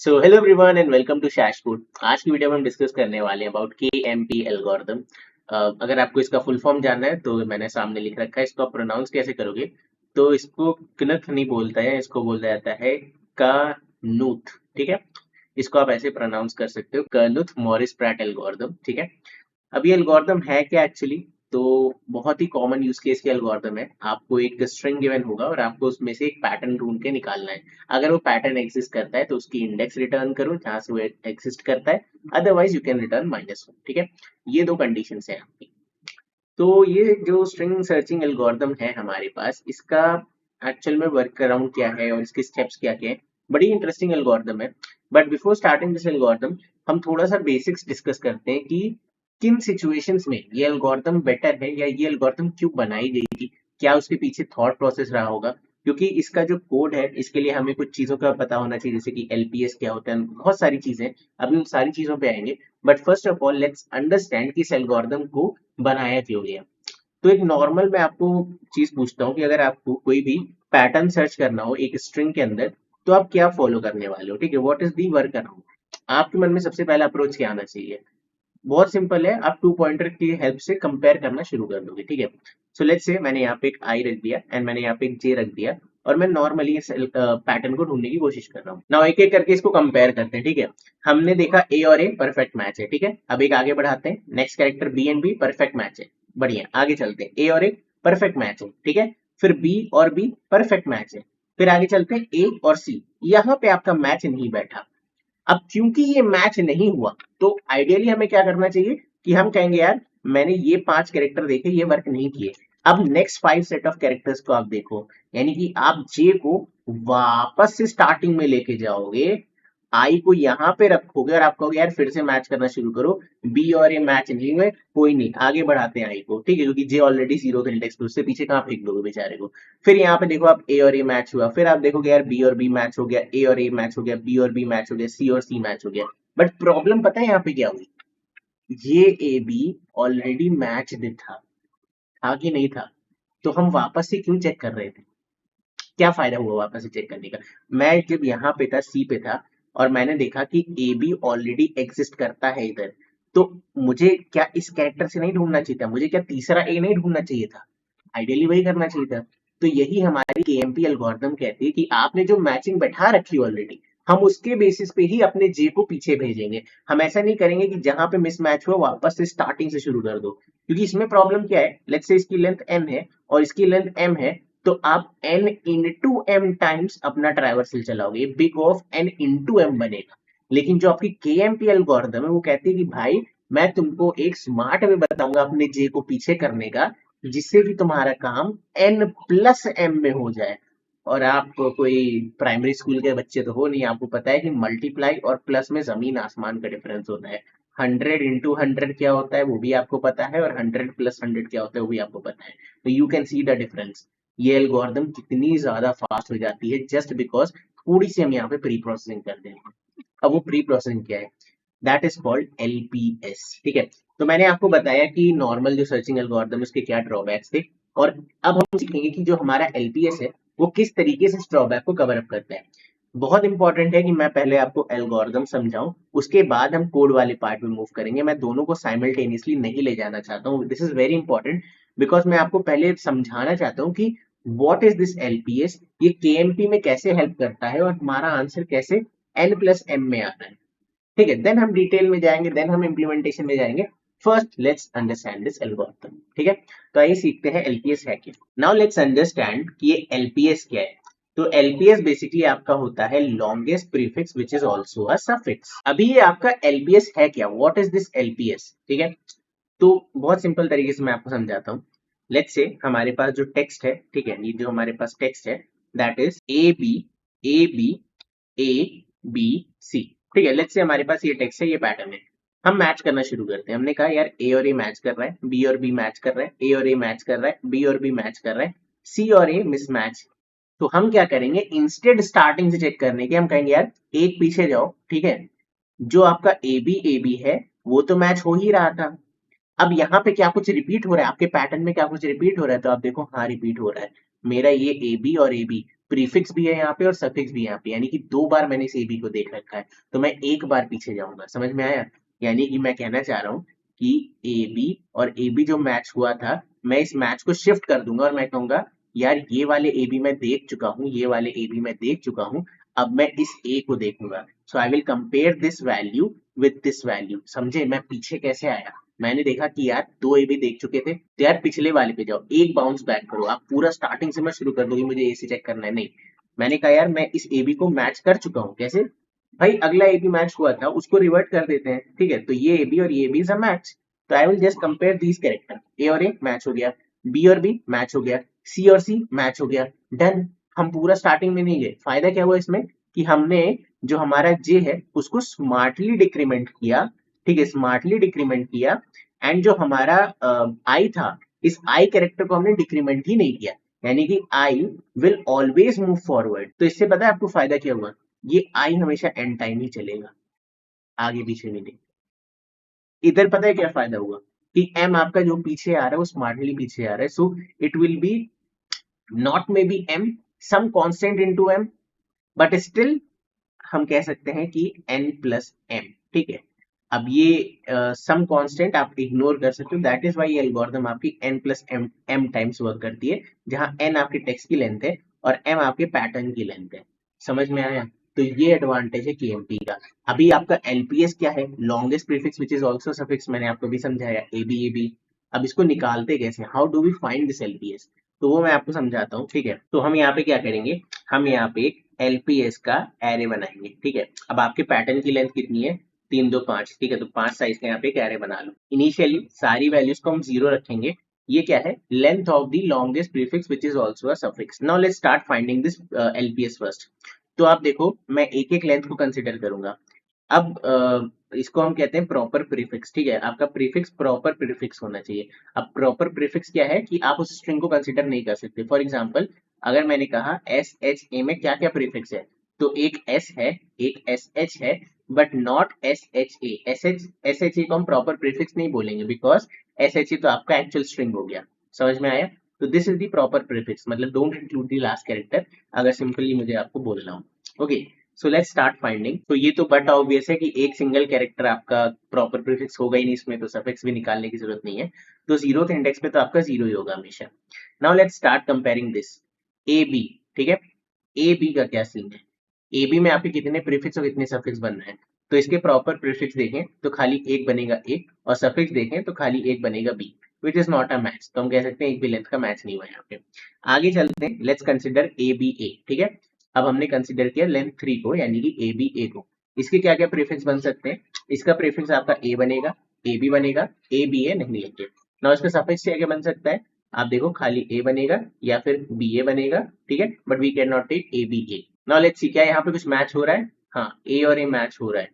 So hello everyone and welcome to Shash food. आज की video में हम डिस्कस करने वाले हैं अबाउट KMP एल्गोरिथम। अगर आपको इसका फुल फॉर्म जानना है तो मैंने सामने लिख रखा है। इसको आप प्रोनाउंस कैसे करोगे? तो इसको कनथ नहीं बोलता है, इसको बोला जाता है कानूथ। ठीक है, इसको आप ऐसे प्रोनाउंस कर सकते हो, कानूथ मॉरिस प्रैट एल्गोरिथम। ठीक है, अब ये एल्गोरिथम है क्या एक्चुअली? तो बहुत ही कॉमन यूज केस की एल्गोरिथम है। आपको एक स्ट्रिंग गिवन होगा और आपको उसमें से एक पैटर्न ढूंढ के निकालना है। अगर वो पैटर्न एग्जिस्ट करता है तो उसकी इंडेक्स रिटर्न करो जहां से वो एग्जिस्ट करता है, अदरवाइज यू कैन रिटर्न -1। ठीक है, ये दो कंडीशन है आपकी। तो ये जो स्ट्रिंग सर्चिंग एल्गोरिथम है हमारे पास, इसका एक्चुअल में वर्क अराउंड क्या है और इसके स्टेप्स क्या क्या है, बड़ी इंटरेस्टिंग एल्गोरिथम है। But before starting this algorithm, हम थोड़ा सा बेसिक्स डिस्कस करते हैं कि किन सिचुएशंस में ये एल्गोरिथम बेटर है या ये एल्गोरिथम क्यों बनाई गई थी, क्या उसके पीछे थॉट प्रोसेस रहा होगा। क्योंकि इसका जो कोड है, इसके लिए हमें कुछ चीजों का पता होना चाहिए, जैसे कि LPS क्या होता है, बहुत सारी चीजें। अभी उन सारी चीजों पे आएंगे, but first of all let's understand कि इस एल्गोरिथम को बनाया क्यों गया। तो एक नॉर्मल मैं आपको चीज पूछता हूँ कि अगर आपको कोई भी पैटर्न सर्च करना हो एक स्ट्रिंग के अंदर, तो आप क्या फॉलो करने वाले हो? ठीक है, what is the work around? आपके मन में सबसे पहला अप्रोच क्या आना चाहिए? बहुत सिंपल है, आप टू पॉइंटर की हेल्प से कंपेयर करना शुरू कर दोगे। ठीक है, सो लेट्स से मैंने यहाँ पे एक आई रख दिया एंड मैंने यहाँ पे एक जे रख दिया, और मैं नॉर्मली इस पैटर्न को ढूंढने की कोशिश कर रहा हूँ। नाउ एक एक करके इसको कंपेयर करते हैं। ठीक है, हमने देखा ए और ए परफेक्ट मैच है। ठीक है, अब एक आगे बढ़ाते हैं, next character B and B perfect match है। बढ़िया, आगे चलते हैं, ए और ए परफेक्ट मैच है। ठीक है, फिर बी और बी परफेक्ट मैच है। फिर आगे चलते हैं ए और सी, यहाँ पे आपका मैच नहीं बैठा। अब क्योंकि ये मैच नहीं हुआ, तो आइडियली हमें क्या करना चाहिए कि हम कहेंगे यार मैंने ये 5 कैरेक्टर देखे, ये वर्क नहीं किए। अब नेक्स्ट 5 सेट ऑफ कैरेक्टर्स को आप देखो, यानी कि आप जे को वापस से स्टार्टिंग में लेके जाओगे, आई को यहाँ पे रखोगे और आप कहोगे यार फिर से मैच करना शुरू करो। बी और ए मैच नहीं हुए, कोई नहीं, आगे बढ़ाते हैं आई को। ठीक है, क्योंकि जे ऑलरेडी 0 था इंडेक्स पे, उससे पीछे कहाँ फेंक दोगे बेचारे को। फिर यहाँ पे देखो आप ए और ए मैच हुआ, फिर आप देखोगे यार बी और बी मैच हो गया, ए और ए मैच हो गया, बी और बी मैच हो गया, सी और सी मैच हो गया। बट प्रॉब्लम पता है यहाँ पे क्या हुई? ये ए बी ऑलरेडी मैच्ड था कि नहीं था? तो हम वापस से क्यों चेक कर रहे थे? क्या फायदा हुआ वापस से चेक करने का? मैं जब यहाँ पे था, सी पे था, और मैंने देखा कि ए बी ऑलरेडी एग्जिस्ट करता है इधर, तो मुझे क्या इस कैरेक्टर से नहीं ढूंढना चाहिए था? मुझे क्या तीसरा ए नहीं ढूंढना चाहिए था? आइडियली वही करना चाहिए था। तो यही हमारी KMP एल्गोरिथम कहती है कि आपने जो मैचिंग बैठा रखी ऑलरेडी, हम उसके बेसिस पे ही अपने जे को पीछे भेजेंगे। हम ऐसा नहीं करेंगे कि जहां पे मिसमैच हुआ वापस से स्टार्टिंग से शुरू कर दो। क्योंकि इसमें प्रॉब्लम क्या है, लेट्स से इसकी लेंथ m है और इसकी लेंथ m है, तो आप n इंटू m टाइम्स अपना ट्राइवर्सल चलाओगे, big of n into m बनेगा। लेकिन जो आपकी KMP एल्गोरिथम है वो कहती है कि भाई मैं तुमको एक स्मार्ट वे बताऊंगा अपने जे को पीछे करने का, जिससे कि तुम्हारा काम n+m में हो जाए। और आप कोई प्राइमरी स्कूल के बच्चे तो हो नहीं, आपको पता है कि मल्टीप्लाई और प्लस में जमीन आसमान का डिफरेंस होता है। 100 × 100 क्या होता है वो भी आपको पता है, और 100 + 100 क्या होता है वो भी आपको पता है। तो you can see the difference, ये एल्गोरिथम कितनी ज्यादा फास्ट हो जाती है जस्ट बिकॉज थोड़ी सी हम यहाँ पे प्री प्रोसेसिंग कर देते हैं। अब वो प्री प्रोसेसिंग क्या है? That is called LPS। ठीक है, तो मैंने आपको बताया कि नॉर्मल जो सर्चिंग एल्गोरिथम उसके क्या ड्रॉबैक्स थे, और अब हम सीखेंगे कि जो हमारा LPS है वो किस तरीके से इस ड्रॉबैक को कवर अप करता है। बहुत इंपॉर्टेंट है कि मैं पहले आपको एल्गोरिथम समझाऊं, उसके बाद हम कोड वाले पार्ट में मूव करेंगे। मैं दोनों को साइमल्टेनियसली नहीं ले जाना चाहता हूँ, this is very important, because मैं आपको पहले समझाना चाहता हूँ कि व्हाट इज दिस LPS, ये KMP में कैसे हेल्प करता है और हमारा आंसर कैसे n+m में आता है। ठीक है, देन हम डिटेल में जाएंगे, देन हम इम्प्लीमेंटेशन में जाएंगे। First let's understand this algorithm. ठीक है, तो आइए सीखते हैं LPS है क्या। नाउ लेट्स अंडरस्टैंड कि ये LPS क्या है। तो LPS बेसिकली आपका होता है longest prefix which is also a suffix. अभी ये आपका LPS है क्या, व्हाट इज दिस LPS? ठीक है, तो बहुत सिंपल तरीके से मैं आपको समझाता हूँ। लेट्स से हमारे पास जो टेक्स्ट है, ठीक है, ये जो हमारे पास टेक्स्ट है, दैट इज A B ठीक है, लेट्स से हमारे पास ये टेक्स्ट है, ये पैटर्न है। हम मैच करना शुरू करते हैं। हमने कहा यार ए और ए मैच कर रहा है, बी और बी मैच कर रहा है, ए और ए मैच कर रहा है, बी और बी मैच कर रहा है, सी और ए मिसमैच। तो हम क्या करेंगे, इंस्टेड स्टार्टिंग से चेक करने के हम कहेंगे यार एक पीछे जाओ। ठीक है, जो आपका ए बी है वो तो मैच हो ही रहा था। अब यहाँ पे क्या कुछ रिपीट हो रहा है? आपके पैटर्न में क्या कुछ रिपीट हो रहा है? तो आप देखो हाँ रिपीट हो रहा है। मेरा ये ए बी और ए बी प्रीफिक्स भी है यहाँ पे और सफिक्स भी यहाँ पे, यानी कि 2 बार मैंने इस एबी को देख रखा है, तो मैं एक बार पीछे जाऊंगा। समझ में आया? यानी कि मैं कहना चाह रहा हूँ कि एबी और एबी जो मैच हुआ था, मैं इस मैच को शिफ्ट कर दूंगा और मैं कहूंगा यार ये वाले एबी मैं देख चुका हूँ, ये वाले एबी मैं देख चुका हूँ, अब मैं इस ए को देखूंगा। So I will compare this value with this value. समझे मैं पीछे कैसे आया? मैंने देखा कि यार 2 ए भी देख चुके थे, तो यार पिछले वाले पे जाओ, एक बाउंस बैक करो। आप पूरा स्टार्टिंग से मैं शुरू कर दूंगी, मुझे ए से चेक करना है, नहीं। मैंने कहा यार मैं इस ए बी को मैच कर चुका हूँ। कैसे भाई? अगला ए बी मैच हुआ था उसको रिवर्ट कर देते हैं, ठीक है? तो ये ए बी और ये बी इज अ मैच, तो I will just compare these character. A और ए मैच हो गया, बी और बी मैच हो गया, सी और सी मैच हो गया, डन। हम पूरा स्टार्टिंग में नहीं गए। फायदा क्या हुआ इसमें कि हमने जो हमारा जे है उसको स्मार्टली डिक्रीमेंट किया, ठीक है, स्मार्टली डिक्रीमेंट किया। एंड जो हमारा आई था, इस आई कैरेक्टर को हमने डिक्रीमेंट ही नहीं किया, यानी कि I will always move forward. तो इससे पता है आपको फायदा क्या हुआ? ये आई हमेशा एंड टाइम ही चलेगा, आगे पीछे भी नहीं। इधर पता है क्या फायदा हुआ कि एम आपका जो पीछे आ रहा है वो स्मार्टली पीछे आ रहा है, so it will be not may be M, some constant into M, but still हम कह सकते हैं कि n प्लस एम, ठीक है। अब ये सम कांस्टेंट आप इग्नोर कर सकते हो, दैट इज वाई ये एल्गोरिथम आपकी n plus M times work करती है, जहां n आपके टेक्स्ट की लेंथ है और m आपके पैटर्न की लेंथ है। समझ में आया? तो ये एडवांटेज है केएमपी का। अभी आपका एलपीएस क्या है? Longest prefix which is also suffix, मैंने आपको भी समझाया, ए बी। अब इसको निकालते कैसे? How do we find this LPS? तो वो मैं आपको समझाता हूँ, ठीक है। तो हम यहाँ पे क्या करेंगे, हम यहाँ पे एक एलपीएस का एरे बनाएंगे, ठीक है। अब आपके पैटर्न की लेंथ कितनी है? 3 2 5, ठीक है। तो 5 साइज का यहाँ पे एक एरे बना लो। इनिशियली सारी वैल्यूज को हम 0 रखेंगे। ये क्या है? Length of the longest prefix which is also a suffix. Now let's start finding this LPS first. तो आप देखो मैं एक एक लेंथ को कंसिडर करूंगा। अब इसको हम कहते हैं प्रॉपर प्रीफिक्स, ठीक है। आपका प्रीफिक्स प्रॉपर प्रीफिक्स होना चाहिए। अब प्रॉपर प्रीफिक्स क्या है कि आप उस स्ट्रिंग को कंसिडर नहीं कर सकते। फॉर एग्जांपल अगर मैंने कहा एस एच ए में क्या क्या प्रीफिक्स है, तो एक एस है, एक एस एच है, but not S H A. S H A को हम प्रॉपर प्रीफिक्स नहीं बोलेंगे, बिकॉज एस एच ए तो आपका एक्चुअल स्ट्रिंग हो गया। समझ में आया? तो this is the proper prefix, मतलब don't include the last character, अगर सिंपली मुझे आपको बोलना हो। Okay, so let's start finding. तो ये तो बट ऑब्वियस है कि एक सिंगल कैरेक्टर आपका प्रॉपर प्रीफिक्स होगा ही नहीं, इसमें तो सफिक्स भी निकालने की जरूरत नहीं है। तो 0th इंडेक्स पे तो आपका 0 ही होगा हमेशा। Now let's start comparing this A B, ठीक है। ए बी का क्या सीन है? ए बी में आपके कितने प्रीफिक्स और कितने सफिक्स बन रहे हैं? तो इसके प्रॉपर प्रीफिक्स देखें तो खाली एक बनेगा ए, और सफिक्स देखें तो खाली एक बनेगा B, which is not a match. तो हम कह सकते हैं एक भी लेंथ का मैच नहीं हुआ यहाँ पे। आगे चलते हैं, लेट्स कंसिडर ए बी ए, ठीक है। अब हमने कंसिडर किया लेंथ 3 को, यानी कि ए बी ए को। इसके क्या क्या प्रीफिक्स बन सकते हैं? इसका प्रीफिक्स आपका ए बनेगा, ए बी बनेगा, ए बी ए नहीं लेंगे। ना इसका सफिक्स क्या क्या बन सकता है? आप देखो खाली ए बनेगा या फिर बी ए बनेगा, ठीक है, but we can not take A B A. Now let's see क्या यहाँ पे कुछ मैच हो रहा है? हाँ, ए और ए मैच हो रहा है।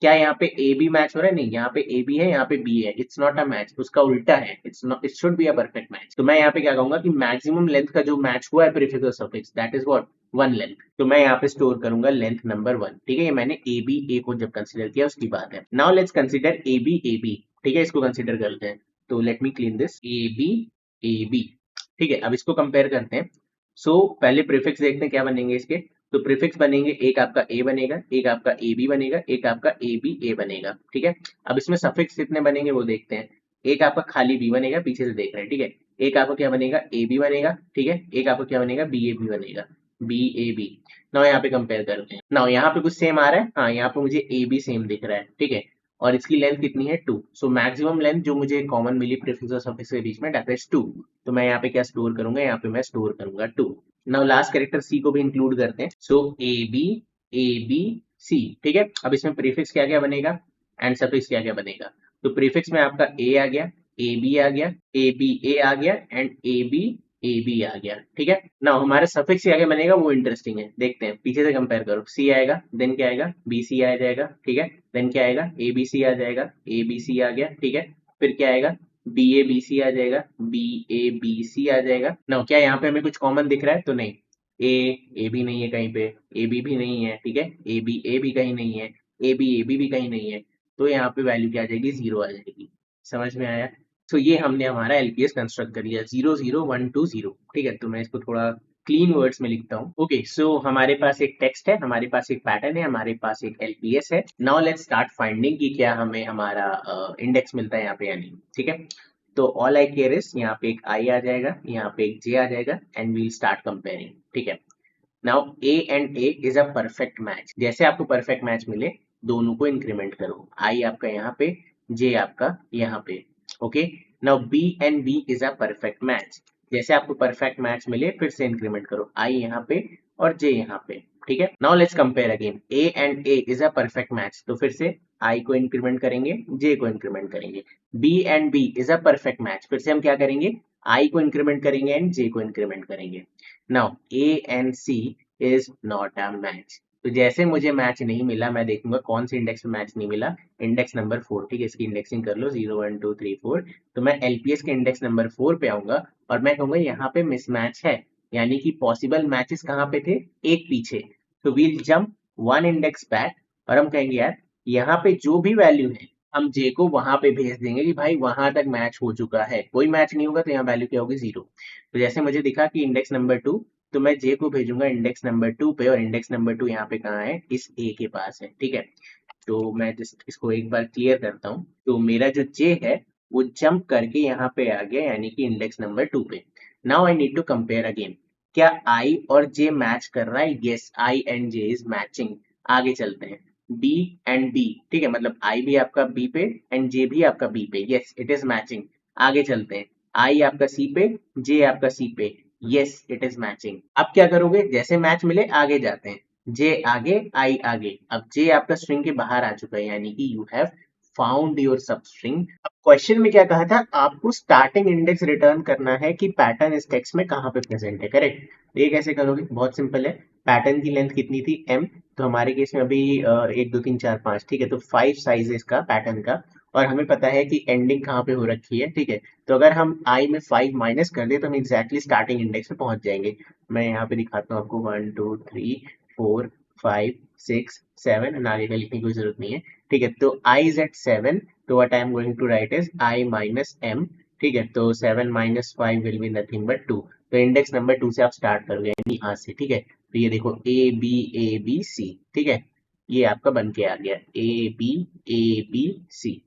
क्या यहाँ पे ए बी मैच हो रहा है? नहीं, यहाँ पे ए बी है, यहाँ पे बी है, इट्स नॉट अ मैच, उसका उल्टा है, it's not, it should be a perfect match. तो मैं यहाँ पे क्या कहूंगा कि मैक्सिमम लेंथ का जो मैच हुआ है प्रीफिक्स और suffix, that is what, 1 length. तो मैं यहाँ पे स्टोर करूंगा लेंथ नंबर 1, ठीक है। ये मैंने ए बी ए को जब कंसिडर किया उसकी बात है। Now let's consider A B, ठीक है, इसको कंसिडर करते हैं। तो let me clean this A B, ठीक है। अब इसको कंपेयर करते हैं। सो पहले प्रीफिक्स देखते हैं क्या बनेंगे इसके। तो प्रीफिक्स बनेंगे, एक आपका ए बनेगा, एक आपका ए बी बनेगा, एक आपका ए बी ए बनेगा, ठीक है। अब इसमें सफिक्स कितने बनेंगे वो देखते हैं। एक आपका खाली बी बनेगा, पीछे से देख रहे हैं, ठीक है। एक आपका क्या बनेगा? ए बी बनेगा, ठीक है। एक आपका क्या बनेगा? बी ए बी बनेगा, बी ए बी। नाउ यहाँ पे कंपेयर करते हैं। नाउ यहाँ पे कुछ सेम आ रहा है, हाँ यहाँ पे मुझे ए बी सेम दिख रहा है, ठीक है। और इसकी लेंथ कितनी है? 2। सो मैक्सिमम लेंथ जो मुझे कॉमन मिली प्रीफिक्स और सफिक्स के बीच में, दैट इज 2। तो मैं यहाँ पे क्या स्टोर करूंगा? यहाँ पे मैं स्टोर करूंगा 2। नाउ लास्ट कैरेक्टर सी को भी इंक्लूड करते हैं। सो ए बी सी, ठीक है। अब इसमें प्रीफिक्स क्या क्या बनेगा एंड सफिक्स क्या क्या बनेगा? तो प्रीफिक्स में आपका ए आ गया, ए बी आ गया, ए बी ए आ गया, एंड ए बी आ गया, ठीक है ना। हमारे सफिक्स क्या क्या बनेगा वो इंटरेस्टिंग है, देखते हैं, पीछे से कंपेयर करो। सी आएगा, देन क्या आएगा? बी सी आ जाएगा, ठीक है। देन क्या आएगा? ए बी सी आ जाएगा, ए बी सी आ गया, ठीक है। फिर क्या आएगा? बी ए बी सी आ जाएगा, बी ए बी सी आ जाएगा ना। क्या यहाँ पे हमें कुछ कॉमन दिख रहा है? तो नहीं, ए बी नहीं है कहीं पे, ए बी भी नहीं है, ठीक है, ए बी कहीं नहीं है, ए बी भी कहीं नहीं है। तो यहाँ पे वैल्यू क्या आ जाएगी? 0 आ जाएगी। समझ में आया? तो ये हमने हमारा एलपीएस कंस्ट्रक्ट कर लिया, 0 0 1 2 0, ठीक है। तो मैं इसको थोड़ा क्लीन वर्ड्स में लिखता हूँ। ओके, सो हमारे पास एक टेक्स्ट है, हमारे पास एक पैटर्न है, हमारे पास एक एलपीएस है। नाउ लेट्स स्टार्ट फाइंडिंग कि क्या हमें हमारा इंडेक्स मिलता है यहाँ पे या नहीं। ठीक है, तो ऑल आई केयर इज यहाँ पे एक आई आ जाएगा, यहाँ पे एक जे आ जाएगा एंड वील स्टार्ट कंपेयरिंग। ठीक है, now A and A is a perfect match. जैसे आपको परफेक्ट मैच मिले दोनों को इंक्रीमेंट करो, आई आपका यहाँ पे, जे आपका यहाँ पे। Okay, now B and B is a perfect match. जैसे आपको परफेक्ट मैच मिले फिर से इंक्रीमेंट करो, आई यहाँ पे और जे यहाँ पे। ठीक है, now let's compare again, A and A is a perfect match, तो फिर से आई को इंक्रीमेंट करेंगे, जे को इंक्रीमेंट करेंगे। B and B is a perfect match, फिर से हम क्या करेंगे, आई को इंक्रीमेंट करेंगे एंड जे को इंक्रीमेंट करेंगे। Now A and C is not a match, तो जैसे मुझे मैच नहीं मिला मैं देखूंगा कौन से इंडेक्स में मैच नहीं मिला, इंडेक्स नंबर 4। ठीक है, इसकी इंडेक्सिंग कर लो 0 1 2 3 4, तो मैं एलपीएस के इंडेक्स नंबर 4 पे आऊंगा और मैं कहूंगा यहाँ पे मिसमैच है, यानी कि पॉसिबल मैचेस कहाँ पे थे, एक पीछे। तो we'll jump one index back और हम कहेंगे यार यहाँ पे जो भी वैल्यू है हम जे को वहां पे भेज देंगे कि भाई वहां तक मैच हो चुका है, कोई मैच नहीं होगा तो यहाँ वैल्यू क्या होगी, 0। तो जैसे मुझे दिखा कि इंडेक्स नंबर 2, तो मैं जे को भेजूंगा इंडेक्स नंबर 2 पे, और इंडेक्स नंबर 2 यहाँ पे कहाँ है, इस ए के पास है। ठीक है, तो मैं जस्ट इसको एक बार क्लियर करता हूँ। तो मेरा जो जे है वो जंप करके यहाँ पे आ गया, यानी कि इंडेक्स नंबर 2 पे। Now I need to compare again, क्या आई और जे मैच कर रहा है, yes I and J is matching. आगे चलते हैं, बी एंड बी, ठीक है, मतलब आई भी आपका बी पे एंड जे भी आपका बी पे, यस इट इज मैचिंग। आगे चलते हैं, आई आपका सी पे, जे आपका सी पे, यस इट इज मैचिंग। अब क्या करोगे, जैसे मैच मिले आगे जाते हैं, जे आगे आई आगे। अब जे आपका स्ट्रिंग के बाहर आ चुका है, यानी कि यू हैव फाउंड योर सब स्ट्रिंग। अब क्वेश्चन में क्या कहा था, आपको स्टार्टिंग इंडेक्स रिटर्न करना है कि पैटर्न इस टेक्स्ट में कहाँ पे प्रेजेंट है, करेक्ट। ये कैसे करोगे, बहुत सिंपल है, पैटर्न की लेंथ कितनी थी, m, तो हमारे केस में अभी 1 2 3 4 5, ठीक है, तो 5 साइज है इसका पैटर्न का, और हमें पता है कि एंडिंग कहाँ पे हो रखी है। ठीक है, तो अगर हम आई में 5 माइनस कर दे तो हम एग्जैक्टली स्टार्टिंग इंडेक्स पे पहुंच जाएंगे। मैं यहाँ पे दिखाता हूँ आपको, 1 2 3 4 5 6 7, आगे का लिखने की कोई जरूरत नहीं है। ठीक है, तो i इज एट 7, तो what I am going to write is i minus m। ठीक है, तो 7 minus 5 will be nothing but 2, तो इंडेक्स नंबर 2 से आप स्टार्ट करोगे, यानी यहाँ से। ठीक है, तो ये देखो ए बी सी, ठीक है, ये आपका बन के आ गया ए बी सी,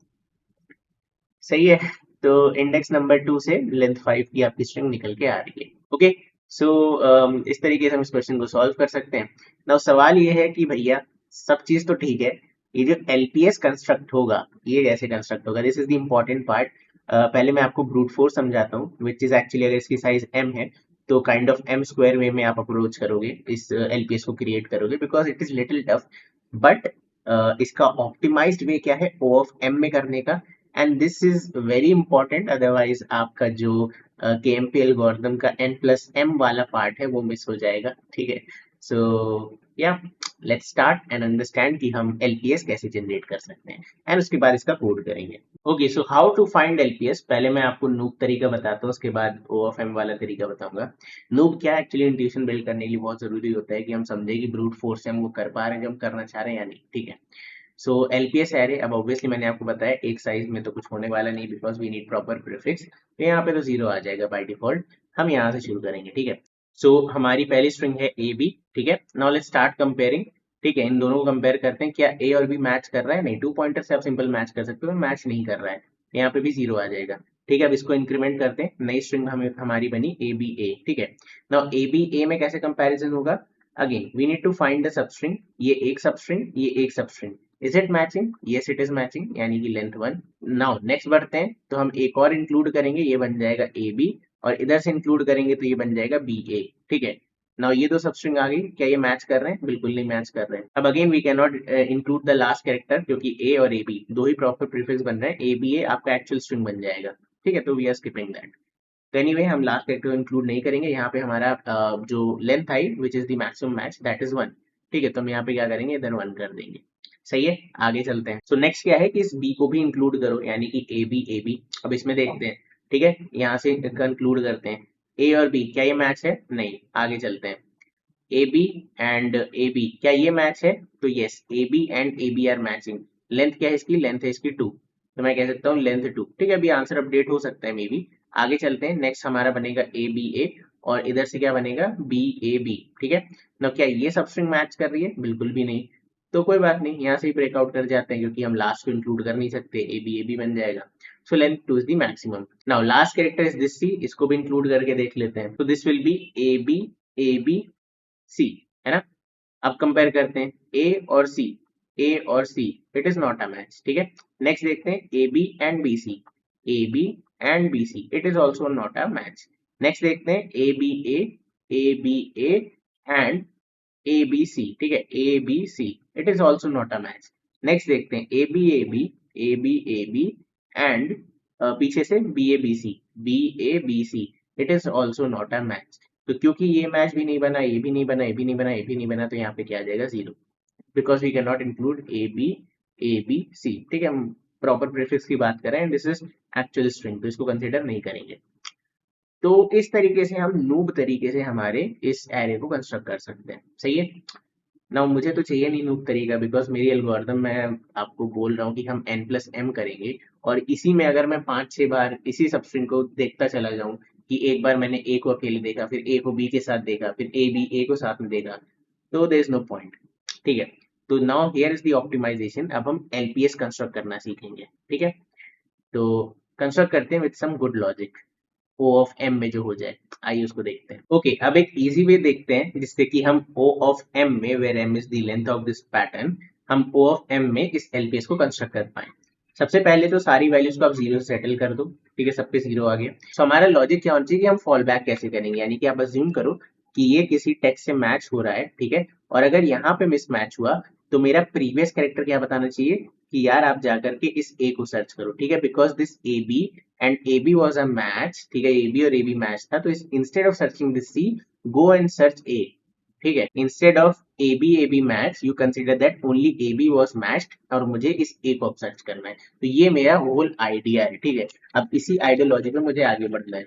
सही है। तो इंडेक्स नंबर 2 से लेंथ 5 की आपकी स्ट्रिंग निकल के आ रही है। ओके, सो इस तरीके से हम इस क्वेश्चन को सॉल्व कर सकते हैं। नाउ सवाल ये है कि भैया सब चीज तो ठीक है, ये जो एलपीएस कंस्ट्रक्ट होगा ये कैसे कंस्ट्रक्ट होगा, this is the important part. पहले मैं आपको ब्रूट फोर्स समझाता हूँ, विच इज एक्चुअली अगर इसकी साइज m है तो काइंड ऑफ m स्क्वायर वे में आप अप्रोच करोगे, इस एलपीएस को क्रिएट करोगे, because it is little tough. But इसका ऑप्टिमाइज्ड वे क्या है, ओ ऑफ m में करने का, and this is very important, otherwise आपका जो के एम पी एल्गोरिथम का n प्लस m वाला पार्ट है वो मिस हो जाएगा। ठीक है, सो या लेट्स स्टार्ट एंड अंडरस्टैंड कि हम एलपीएस कैसे जनरेट कर सकते हैं, एंड उसके बाद इसका कोड करेंगे। Okay, so how to find LPS, पहले मैं आपको नूब तरीका बताता हूँ, उसके बाद ओ ऑफ एम वाला तरीका बताऊंगा। नूब क्या एक्चुअली इंट्यूशन बिल्ड करने के लिए बहुत जरूरी होता है कि हम समझे कि ब्रूट फोर्स से हम वो कर पा रहे हैं जो हम करना चाह रहे हैं या नहीं। ठीक है, सो एलपीएस एरे, अब ऑब्वियसली मैंने आपको बताया एक साइज में तो कुछ होने वाला नहीं, because we need proper prefix, तो यहाँ पे तो 0 आ जाएगा बाय डिफॉल्ट। हम यहाँ से शुरू करेंगे। ठीक है, सो हमारी पहली स्ट्रिंग है ए बी। ठीक है, नाउ लेट्स स्टार्ट कंपेयरिंग। ठीक है, इन दोनों को कंपेयर करते हैं, क्या ए और बी मैच कर रहा है, नहीं, 2 पॉइंटर से आप सिंपल मैच कर सकते हो, मैच नहीं कर रहा है, यहाँ पे भी 0 आ जाएगा। ठीक है, अब इसको इंक्रीमेंट करते हैं, नई स्ट्रिंग हमें हमारी बनी ए बी ए। ठीक है, नाउ ए बी ए में कैसे कंपैरिजन होगा, again we need to find the substring, ये एक सबस्ट्रिंग ये एक substring, is it matching, yes it is matching, यानी कि लेंथ 1। नाउ नेक्स्ट बढ़ते हैं, तो हम एक और इंक्लूड करेंगे, ये बन जाएगा ए बी, और इधर से इंक्लूड करेंगे तो ये बन जाएगा बी ए। ठीक है, नाउ ये दो सबस्ट्रिंग आ गई, क्या ये मैच कर रहे हैं, बिल्कुल नहीं मैच कर रहे हैं। अब again we can not include the last character, क्योंकि ए और ए बी दो ही प्रॉपर प्रीफिक्स बन रहे हैं, ए बी ए आपका एक्चुअल स्ट्रिंग बन जाएगा। ठीक है, तो वी आर स्किपिंग दैट। तो एनीवे हम लास्ट कैरेक्टर इंक्लूड नहीं करेंगे, यहाँ पे हमारा जो length I which is the maximum match that is 1। ठीक है, तो हम यहाँ पे क्या करेंगे, इधर 1 कर देंगे। सही है, आगे चलते हैं। सो नेक्स्ट क्या है कि इस बी को भी इंक्लूड करो, यानी कि ए बी। अब इसमें देखते हैं, ठीक है, यहाँ से कंक्लूड करते हैं, ए और बी क्या ये मैच है, नहीं, आगे चलते हैं, A B and A B क्या ये मैच है, तो yes A B and A B are matching. Length क्या है इसकी, लेंथ है इसकी 2, तो मैं कह सकता हूँ लेंथ 2। ठीक है, अभी आंसर अपडेट हो सकता है मे बी। आगे चलते हैं, नेक्स्ट हमारा बनेगा ए बी ए, और इधर से क्या बनेगा बी ए बी, ठीक है ना। क्या ये सब स्ट्रिंग मैच कर रही है? बिल्कुल भी नहीं। तो कोई बात नहीं, यहाँ से ही ब्रेकआउट कर जाते हैं क्योंकि हम लास्ट को इंक्लूड कर नहीं सकते, ए बी बन जाएगा। So length 2 is the maximum. Now last character is this C, इसको भी इंक्लूड करके देख लेते हैं। तो this will be A B C, है ना। अब कंपेयर करते हैं ए और सी, ए और C, it is not a match, ठीक है। नेक्स्ट देखते हैं A B and B C, A B and B C, it is also not a match. Next देखते हैं A B A and A B C, ठीक है, A B C, it is also not a match. Next देखते हैं A B A B, A B A B and पीछे से B A B C, it is also not a match. तो क्योंकि ये match भी नहीं बना, ये भी नहीं बना, ये भी नहीं बना, ये भी नहीं बना, तो यहाँ पे क्या आ जाएगा zero, because we can not include A B C, ठीक है। हम प्रॉपर प्रीफिक्स की बात करें and this is actual string, तो इसको कंसिडर नहीं करेंगे। तो इस तरीके से हम नूब तरीके से हमारे इस एरे को कंस्ट्रक्ट कर सकते हैं, सही है ना। मुझे तो चाहिए नहीं नूब तरीका, बिकॉज मेरी एल्गोरिथम मैं आपको बोल रहा हूँ कि हम n+m करेंगे, और इसी में अगर मैं 5-6 बार इसी सबस्ट्रिंग को देखता चला जाऊं कि एक बार मैंने ए को अकेले देखा, फिर ए को बी के साथ देखा, फिर ए बी ए को साथ में देखा, तो देयर इज नो पॉइंट, ठीक है। तो now here is the optimization. अब हम एलपीएस कंस्ट्रक्ट करना सीखेंगे, ठीक है। तो कंस्ट्रक्ट करते हैं with some good logic, O of M में जो हो जाए, आइए उसको देखते हैं। ओके, अब एक इजी वे देखते हैं जिससे कि हम ओ ऑफ एम में, where M is the length of this pattern, हम ओ ऑफ एम में इस एलपीएस को कंस्ट्रक्ट कर पाए। सबसे पहले तो सारी वैल्यूज को आप जीरो से सेटल कर दो, ठीक है, सब पे जीरो आ गया। तो हमारा लॉजिक क्या होना चाहिए कि हम फॉल बैक कैसे करेंगे, यानी कि आप अज्यूम करो कि ये किसी टेक्स्ट से मैच हो रहा है, ठीक है, और अगर यहाँ पे मिसमैच हुआ तो मेरा प्रीवियस कैरेक्टर क्या बताना चाहिए कि यार आप जाकर के इस ए को सर्च करो, ठीक है, because this A B and A B was a match, ठीक है, ए बी और ए बी मैच था, तो instead of searching this C, go and search A, ठीक है, instead of A B match you consider that only A B was matched और मुझे इस ए को सर्च करना है। तो ये मेरा होल आइडिया है, ठीक है। अब इसी आइडियोलॉजी में मुझे आगे बढ़ना है।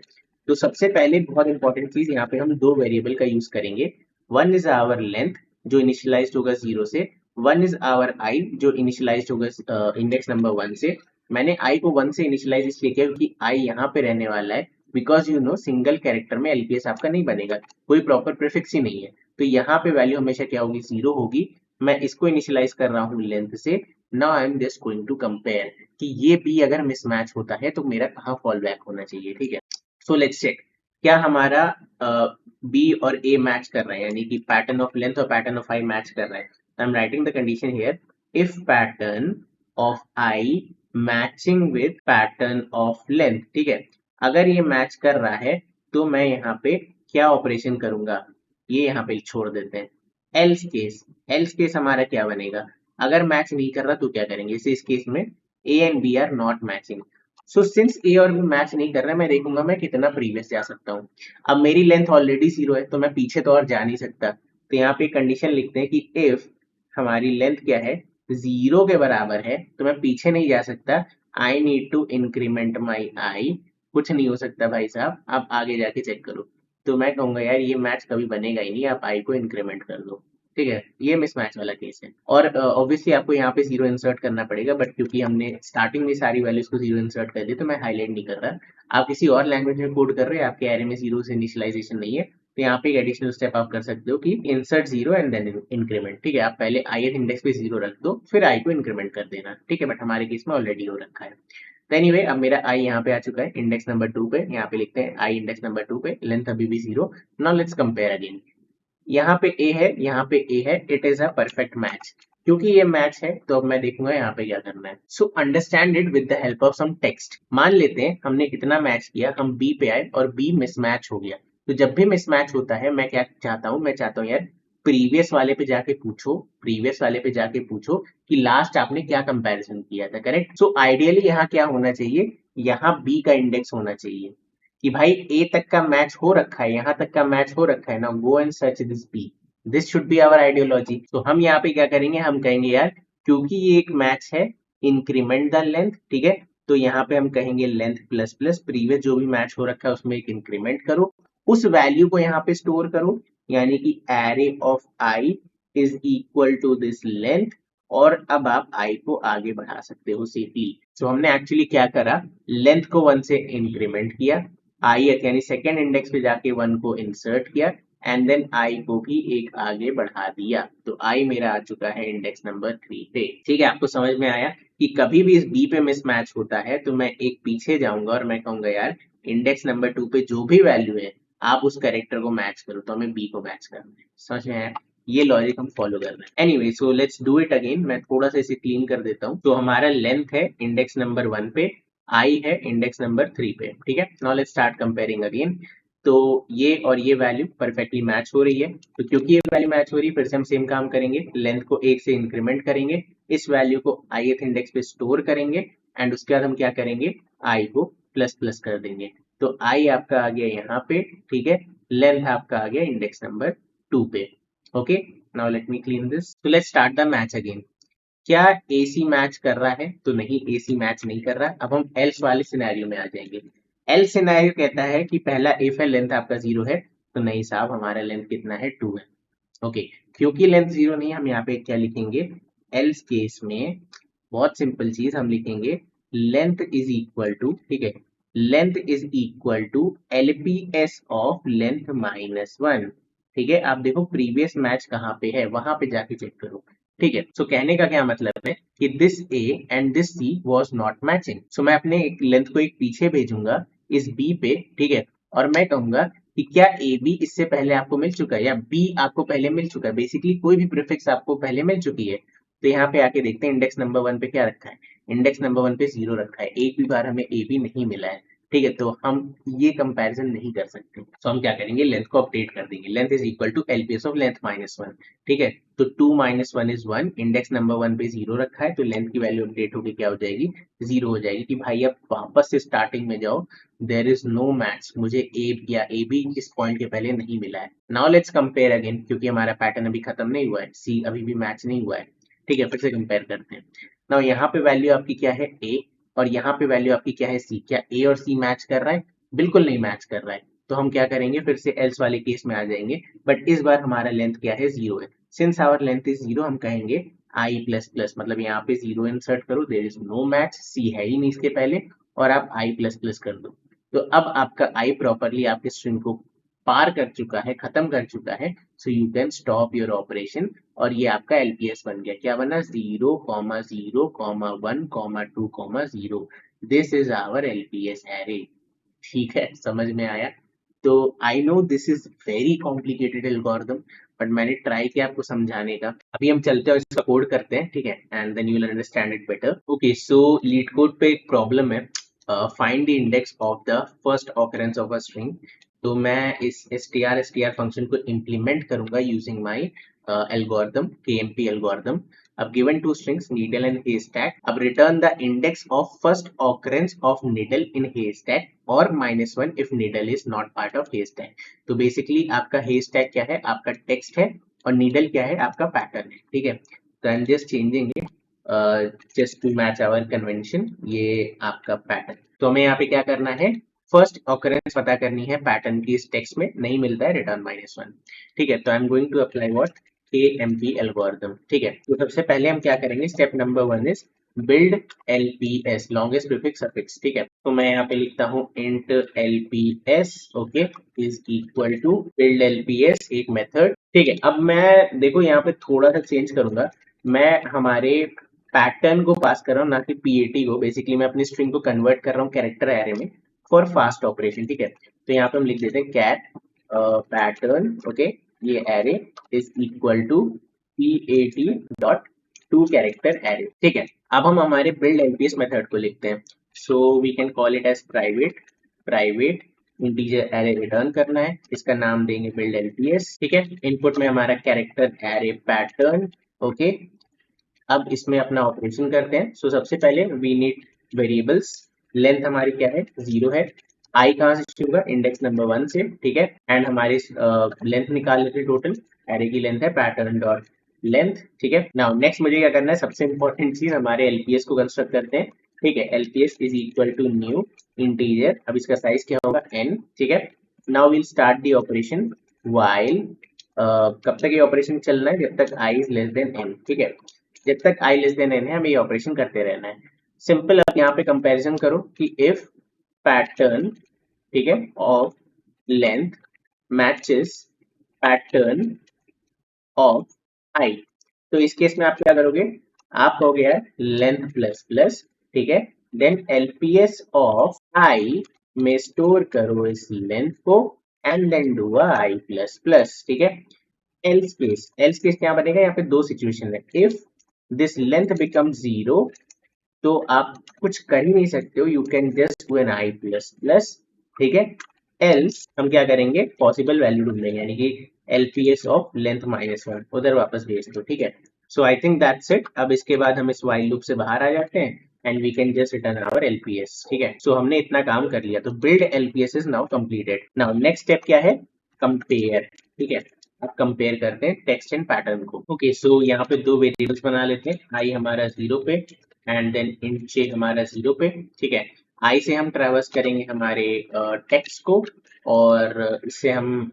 तो सबसे पहले बहुत इंपॉर्टेंट चीज, यहाँ पे हम दो वेरिएबल का यूज करेंगे। वन इज आवर लेंथ जो इनिशियलाइज होगा जीरो से, वन इज आवर आई जो इनिशियलाइज होगा इंडेक्स नंबर 1 से। मैंने आई को 1 से इनिशियलाइज इसलिए किया क्योंकि आई यहाँ पे रहने वाला है, because you know single character में एलपीएस आपका नहीं बनेगा, कोई प्रॉपर प्रीफिक्स ही नहीं है, तो यहाँ पे वैल्यू हमेशा क्या होगी, जीरो होगी। मैं इसको इनिशियलाइज कर रहा हूँ लेंथ से। Now I am just going to compare कि ये बी अगर मिसमैच होता है तो मेरा कहाँ फॉल बैक होना चाहिए, ठीक है। सो लेट्स चेक क्या हमारा बी और ए मैच कर रहे हैं, यानी कि पैटर्न ऑफ लेंथ और पैटर्न ऑफ आई मैच कर रहे हैं। I am writing the condition here, if pattern of I matching with pattern of length, ठीक है। अगर ये मैच कर रहा है तो मैं यहाँ पे क्या ऑपरेशन करूंगा, ये यहाँ पे छोड़ देते हैं। एल्स केस हमारा क्या बनेगा, अगर मैच नहीं कर रहा तो क्या करेंगे, इस केस में A and B are not matching. So since A और बी मैच नहीं कर रहा, मैं देखूंगा मैं कितना प्रीवियस जा सकता हूँ। अब मेरी लेंथ ऑलरेडी जीरो है तो मैं पीछे तो और जा नहीं सकता, तो यहाँ पे कंडीशन लिखते हैं कि इफ हमारी लेंथ क्या है, जीरो के बराबर है, तो मैं पीछे नहीं जा सकता। आई नीड टू इंक्रीमेंट माई आई। कुछ नहीं हो सकता भाई साहब, आप आगे जाके चेक करो। तो मैं कहूंगा यार ये मैच कभी बनेगा ही नहीं, आप आई को इंक्रीमेंट कर दो, ठीक है। ये मिसमैच वाला केस है, और ऑब्वियसली आपको यहाँ पे जीरो इंसर्ट करना पड़ेगा, बट क्योंकि हमने स्टार्टिंग में सारी वैल्यूज को जीरो इंसर्ट कर दी तो मैं हाईलाइट नहीं कर रहा। आप किसी और लैंग्वेज में कोड कर रहे हैं, आपके एरे में जीरो से इनिशियलाइजेशन नहीं है, तो यहाँ पे एक एडिशनल स्टेप आप कर सकते हो कि insert zero and then increment, ठीक है। आप पहले आई इंडेक्स पे जीरो रख दो, फिर आई को इंक्रीमेंट कर देना, ठीक है, बट हमारे केस में ऑलरेडी हो रखा है। तो एनीवे अब मेरा आई यहाँ पे आ चुका है इंडेक्स नंबर 2 पे, यहाँ पे लिखते हैं आई इंडेक्स नंबर 2 पे, लेंथ अभी भी zero. Now let's compare again, यहाँ पे ए है, यहाँ पे ए है, it is a perfect match. क्योंकि ये मैच है तो अब मैं देखूंगा यहाँ पे क्या करना है। So understand it with the help of some text. मान लेते हैं हमने कितना मैच किया, हम बी पे आए और बी मिसमैच हो गया। तो जब भी मिसमैच होता है मैं क्या चाहता हूँ, मैं चाहता हूँ यार प्रीवियस वाले पे जाके पूछो, प्रीवियस वाले पे जाके पूछो कि लास्ट आपने क्या कंपैरिजन किया था, करेक्ट। सो आइडियली यहाँ क्या होना चाहिए, यहाँ बी का इंडेक्स होना चाहिए कि भाई ए तक का मैच हो रखा है, यहाँ तक का मैच हो रखा है ना, go and search this B, this should be our ideology. तो हम यहाँ पे क्या करेंगे, हम कहेंगे यार क्योंकि ये एक मैच है, इंक्रीमेंट द लेंथ, ठीक है। तो यहाँ पे हम कहेंगे लेंथ प्लस प्लस प्रीवियस जो भी मैच हो रखा है उसमें एक इंक्रीमेंट करो, उस वैल्यू को यहाँ पे स्टोर करो, यानी कि array of I is equal to this length, और अब आप आई को आगे बढ़ा सकते हो सेफली। तो हमने एक्चुअली क्या करा, लेंथ को 1 से इंक्रीमेंट किया, आई यानी सेकेंड इंडेक्स पे जाके 1 को इंसर्ट किया एंड देन आई को भी एक आगे बढ़ा दिया, तो आई मेरा आ चुका है इंडेक्स नंबर 3 पे। ठीक है, आपको समझ में आया कि कभी भी इस बी पे मिसमैच होता है तो मैं एक पीछे जाऊंगा और मैं कहूंगा यार इंडेक्स नंबर 2 पे जो भी वैल्यू है आप उस कैरेक्टर को मैच करो, तो हमें बी को मैच करना है। समझ में आया? ये लॉजिक हम फॉलो कर रहे हैं। Anyway, so let's do it again. मैं थोड़ा सा इसे क्लीन कर देता हूँ। तो हमारा लेंथ है इंडेक्स नंबर 1 पे, आई है इंडेक्स नंबर 3 पे। ठीक है, now let's start comparing again. तो ये और ये वैल्यू परफेक्टली मैच हो रही है, तो क्योंकि ये वैल्यू मैच हो रही है फिर से हम सेम काम करेंगे, लेंथ को 1 से इंक्रीमेंट करेंगे, इस वैल्यू को ith इंडेक्स पे स्टोर करेंगे एंड उसके बाद हम क्या करेंगे, आई को प्लस प्लस कर देंगे। तो आई आपका आ गया यहाँ पे, ठीक है, लेंथ आपका आ गया इंडेक्स नंबर 2 पे। Okay, now let me clean this. तो let's start the match again. क्या एसी मैच कर रहा है? तो नहीं, एसी मैच नहीं कर रहा है। अब हम एल्स वाले सिनेरियो में आ जाएंगे। एल सिनेरियो कहता है कि पहला इफ है, लेंथ आपका 0 है, तो नहीं साहब, हमारा लेंथ कितना है, 2 है। ओके, क्योंकि लेंथ 0 नहीं, हम यहाँ पे क्या लिखेंगे, एल्स केस में बहुत सिंपल चीज हम लिखेंगे, लेंथ इज इक्वल टू, ठीक है, length is equal to LPS of length minus 1। ठीक है, आप देखो प्रीवियस मैच कहाँ पे है, वहां पे जाके चेक करो। ठीक है, सो कहने का क्या मतलब है कि this A and this C was not matching. So मैं अपने एक लेंथ को एक पीछे भेजूंगा इस बी पे, ठीक है, और मैं कहूंगा कि क्या ए बी इससे पहले आपको मिल चुका है या बी आपको पहले मिल चुका है। बेसिकली कोई भी प्रीफिक्स आपको पहले मिल चुकी है। तो यहाँ पे आके देखते हैं इंडेक्स नंबर 1 पे क्या रखा है। इंडेक्स नंबर 1 पे 0 रखा है, एक भी बार हमें ए बी नहीं मिला है। ठीक है, तो हम ये कंपैरिजन नहीं कर सकते, तो हम क्या करेंगे, लेंथ को अपडेट कर देंगे। Length is equal to LPS of length minus 1। ठीक है, तो 2 माइनस 1 इज 1, इंडेक्स नंबर 1 पे 0 रखा है, तो लेंथ की वैल्यू अपडेट होकर क्या हो जाएगी, 0 हो जाएगी। कि भाई अब वापस से स्टार्टिंग में जाओ, देयर इज नो मैच, मुझे ए या ए बी इस पॉइंट के पहले नहीं मिला है। नाउ लेट्स कंपेयर अगेन, क्योंकि हमारा पैटर्न अभी खत्म नहीं हुआ है, सी अभी भी मैच नहीं हुआ है। ठीक है, फिर से कंपेयर करते हैं। नाउ यहाँ पे वैल्यू आपकी क्या है, ए, और यहाँ पे वैल्यू आपकी क्या है, सी। क्या ए और सी मैच कर रहा है? बिल्कुल नहीं मैच कर रहा है। तो हम क्या करेंगे, फिर से एल्स वाले केस में आ जाएंगे, बट इस बार हमारा लेंथ क्या है, 0 है। सिंस आवर लेंथ इज 0, हम कहेंगे आई प्लस प्लस, मतलब यहाँ पे 0 इंसर्ट करो, देयर इज नो मैच, सी है ही नहीं इसके पहले, और आप आई प्लस प्लस कर दो। तो अब आपका आई प्रॉपरली आपके स्ट्रिंग को पार कर चुका है, खत्म कर चुका है, so you can stop your operation. और ये आपका एलपीएस बन गया। क्या बना, 0, 0, 1, 2, 0। This is our LPS array. ठीक है, समझ में आया? तो I know this is very complicated algorithm, but मैंने ट्राई किया आपको समझाने का। अभी हम चलते हैं और इसका कोड करते हैं, ठीक है, and then you will understand it better. Okay, so LeetCode पे एक प्रॉब्लम है, find the index of the first occurrence of a string. तो मैं इस str फंक्शन को इम्प्लीमेंट करूंगा using my algorithm, KMP algorithm. अब given two strings needle and haystack, अब return the index of first occurrence of needle in haystack or -1 if needle is not part of haystack। तो basically आपका haystack क्या है, आपका text है, और needle क्या है, आपका पैटर्न है। ठीक है, तो I am just changing it just to match our convention. ये आपका पैटर्न, तो हमें यहाँ पे क्या करना है, फर्स्ट ऑकरेंस पता करनी है पैटर्न की, इस टेक्स्ट में नहीं मिलता है, रिटर्न -1। ठीक है, तो I am going to apply what, KMP algorithm. ठीक है, तो सबसे पहले हम क्या करेंगे, step number 1 is build LPS, longest prefix suffix. ठीक है, तो मैं यहाँ पे लिखता हूँ int LPS, okay, is equal to build LPS, एक मेथड। ठीक है, अब मैं देखो यहाँ पे थोड़ा सा चेंज करूंगा, मैं हमारे पैटर्न को पास कर रहा हूँ, ना कि PAT को। बेसिकली मैं अपनी स्ट्रिंग को कन्वर्ट कर रहा हूँ कैरेक्टर एरे में फॉर फास्ट ऑपरेशन। ठीक है, तो यहाँ पे हम लिख देते हैं कैट पैटर्न, ओके, ये array is equal to PAT dot to character array. ठीक है, अब हम हमारे बिल्ड LPS मेथड को लिखते हैं। So we can call it as private integer array return करना है, इसका नाम देंगे बिल्ड LPS। ठीक है, इनपुट में हमारा कैरेक्टर एरे पैटर्न, ओके। अब इसमें अपना ऑपरेशन करते हैं। सो सबसे पहले वी नीड वेरिएबल्स। लेंथ हमारी क्या है, 0 है। आई कहाँ से शुरू होगा, इंडेक्स नंबर 1 से। ठीक है, एंड हमारी लेंथ निकाल लेते हैं, टोटल एरे की लेंथ है पैटर्न डॉट लेंथ। ठीक है, नाउ नेक्स्ट मुझे क्या करना है, सबसे इंपॉर्टेंट चीज, हमारे एलपीएस को कंस्ट्रक्ट करते हैं। ठीक है, LPS is equal to new integer, अब इसका साइज क्या होगा, n। ठीक है, now we'll start the operation while, कब तक ये ऑपरेशन चलना है, जब तक i is less than n। ठीक है, जब तक i लेस देन n है हमें ये ऑपरेशन करते रहना है। सिंपल, अब यहाँ पे कंपैरिजन करो कि इफ पैटर्न ठीक है, of length matches pattern of I. तो इस केस में आप क्या करोगे, आप कहोगे यार लेंथ प्लस प्लस, ठीक है, देन एलपीएस ऑफ आई में स्टोर करो इस लेंथ को and then do I plus plus, ठीक है। एल्स केस क्या बनेगा, यहाँ पे दो सिचुएशन है। If this length become zero, तो आप कुछ कर ही नहीं सकते हो, you can just do an I plus plus, ठीक है। एल्स हम क्या करेंगे, पॉसिबल वैल्यू ढूंढेंगे, यानी कि एलपीएस ऑफ लेंथ -1 उधर वापस भेज दो, ठीक है। सो आई थिंक दैट्स इट। अब इसके बाद हम इस वाइल लूप से बाहर आ जाते हैं and we can just return our LPS, ठीक है। सो हमने इतना काम कर लिया, तो build LPS is now completed. Now next step क्या है, कंपेयर, ठीक है। अब कंपेयर करते हैं टेक्स्ट एंड पैटर्न को। ओके, सो यहाँ पे दो वेरिएबल्स बना लेते हैं, आई हमारा 0 पे एंड देन इंट जे हमारा 0 पे, ठीक है। आई से हम ट्रैवर्स करेंगे हमारे टेक्स्ट को और इससे हम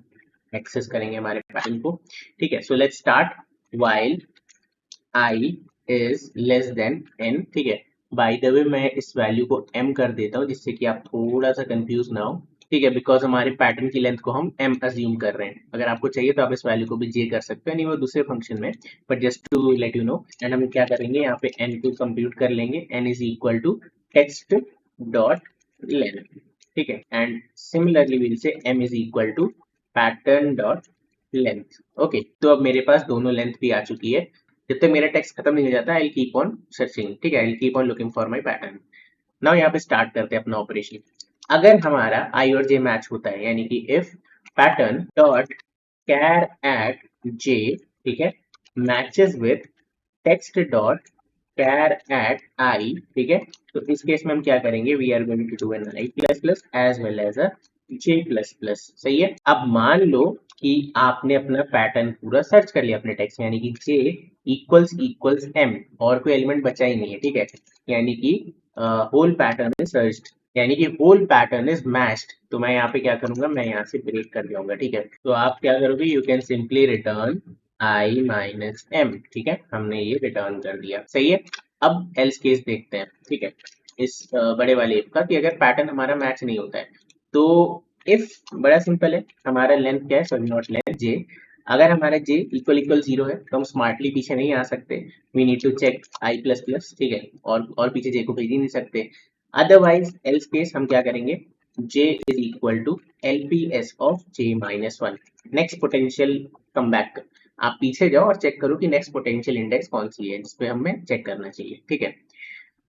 एक्सेस करेंगे हमारे पैटर्न को, ठीक है। So let's start while I is less than n, ठीक है। बाय द वे मैं इस वैल्यू को m कर देता हूँ जिससे कि आप थोड़ा सा कंफ्यूज ना हो, ठीक है, बिकॉज हमारे पैटर्न की लेंथ को हम m अज्यूम कर रहे हैं। अगर आपको चाहिए तो आप इस वैल्यू को भी j कर सकते हैं, नहीं वो दूसरे फंक्शन में, but just to let you know. And हम क्या करेंगे, यहाँ पे n को कंप्यूट कर लेंगे, n is equal to text dot length, ठीक है। And similarly we'll say m is equal to pattern dot length. Okay, तो अब मेरे पास दोनों लेंथ भी आ चुकी है। जब तक मेरा टेक्स्ट खत्म नहीं हो जाता, आई कीप ऑन सर्चिंग, ठीक है, I keep on looking for my pattern. Now यहाँ पे स्टार्ट करते हैं अपना ऑपरेशन। अगर हमारा आई और जे मैच होता है, यानी कि if pattern dot char at J, ठीक है, matches with text dot char at I, ठीक है, तो इस केस में हम क्या करेंगे, we are going to do an I plus plus as well as a J plus plus, सही है। अब मान लो कि आपने अपना पैटर्न पूरा सर्च कर लिया अपने टेक्स्ट, यानी कि जे इक्वल्स एम, और कोई एलिमेंट बचा ही नहीं है, ठीक है, यानी कि होल पैटर्न इज सर्च्ड, यानी कि होल पैटर्न इज मैच्ड। तो मैं यहाँ पे क्या करूंगा, मैं यहाँ से ब्रेक कर जाऊंगा, ठीक है। तो आप क्या करोगे, you can simply return I minus M, ठीक है, हमने ये रिटर्न कर दिया, सही है। अब एल्स केस देखते हैं, ठीक है, इस बड़े वाले इफ का, कि अगर पैटर्न हमारा मैच नहीं होता है, तो इफ बड़ा सिंपल है, हमारा लेंथ क्या है, सॉरी नॉट लेंथ, जे। अगर हमारा जे इक्वल इक्वल 0 है तो हम स्मार्टली पीछे नहीं आ सकते, we need to check I plus plus, ठीक है, और पीछे जे को भेज ही नहीं सकते। अदरवाइज एल्स केस हम क्या करेंगे, j is equal to LPS of j minus 1। Next potential come back, आप पीछे जाओ और चेक करो कि नेक्स्ट पोटेंशियल इंडेक्स कौन सी है, जिसपे हमें चेक करना चाहिए, ठीक है।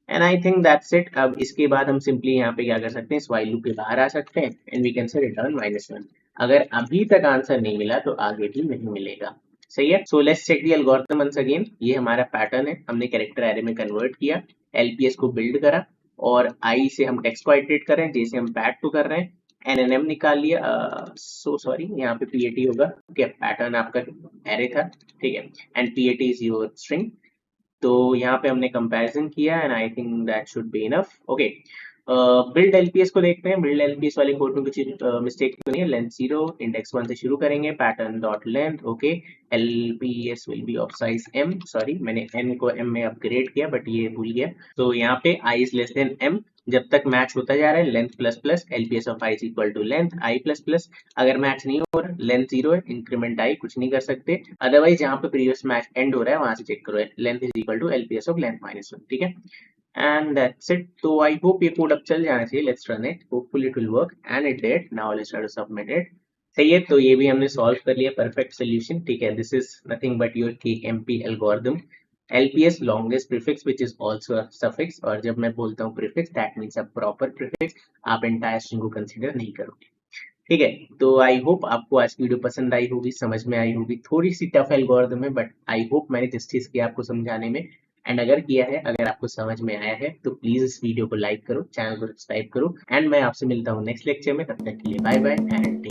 And I think that's it. अब इसके बाद हम सिंपली यहाँ पे क्या कर सकते हैं, इस वाइल लूप के बाहर आ सकते हैं and we can say return -1। अगर अभी तक आंसर नहीं मिला तो आगे भी नहीं मिलेगा, सही है। So let's check the algorithm once again. ये हमारा पैटर्न है, हमने कैरेक्टर एरे में कन्वर्ट किया, एलपीएस को बिल्ड करा, और आई से हम टेक्स्ट को आइटरेट कर रहे हैं, जे से हम पैट को कर रहे हैं, एनएनएम निकाल लिया, सो सॉरी यहाँ पे पीएटी होगा, ओके, पैटर्न आपका एरे था, ठीक है, and PAT is your string. तो यहाँ पे हमने कंपैरिजन किया and I think that should be enough. Okay, build LPS को देखते हैं। बिल्ड एलपीएस वाले कोड में कुछ मिस्टेक तो नहीं है। लेंथ 0, इंडेक्स 1 से शुरू करेंगे, pattern dot length, okay, LPS will be of size m, sorry मैंने n को m में अपग्रेड किया बट ये भूल गया। तो यहाँ पे i is less than m, जब तक मैच होता जा रहा है, length plus plus LPS of i is equal to length i plus plus. अगर मैच नहीं हो रहा, लेंथ 0 है, इंक्रीमेंट i कुछ नहीं कर सकते। अदरवाइज जहाँ पे प्रीवियस मैच एंड हो रहा है वहां से चेक करो, length is equal to LPS of length -1, ठीक है। And that's it. तो आई होप ये कोड अब चल जाना चाहिए। Let's run it, hopefully it will work and it did. Now let's try to submit it. सही है, तो ये भी हमने सॉल्व कर लिया, परफेक्ट सोल्यूशन, ठीक है। This is nothing but your KMP algorithm, LPS longest prefix which is also a suffix, और जब मैं बोलता हूँ prefix that means a proper prefix, आप entire string को consider नहीं करोगे, ठीक है। तो आई होप आपको आज की वीडियो पसंद आई होगी, समझ में आई होगी। थोड़ी सी टफ एल्गोरिथम है बट आई होप मैंने जस्टिस किया आपको समझाने में। एंड अगर किया है, अगर आपको समझ में आया है तो प्लीज इस वीडियो को लाइक करो, चैनल को सब्सक्राइब करो, एंड मैं आपसे मिलता हूँ नेक्स्ट लेक्चर में। तब तक के लिए बाय बाय एंड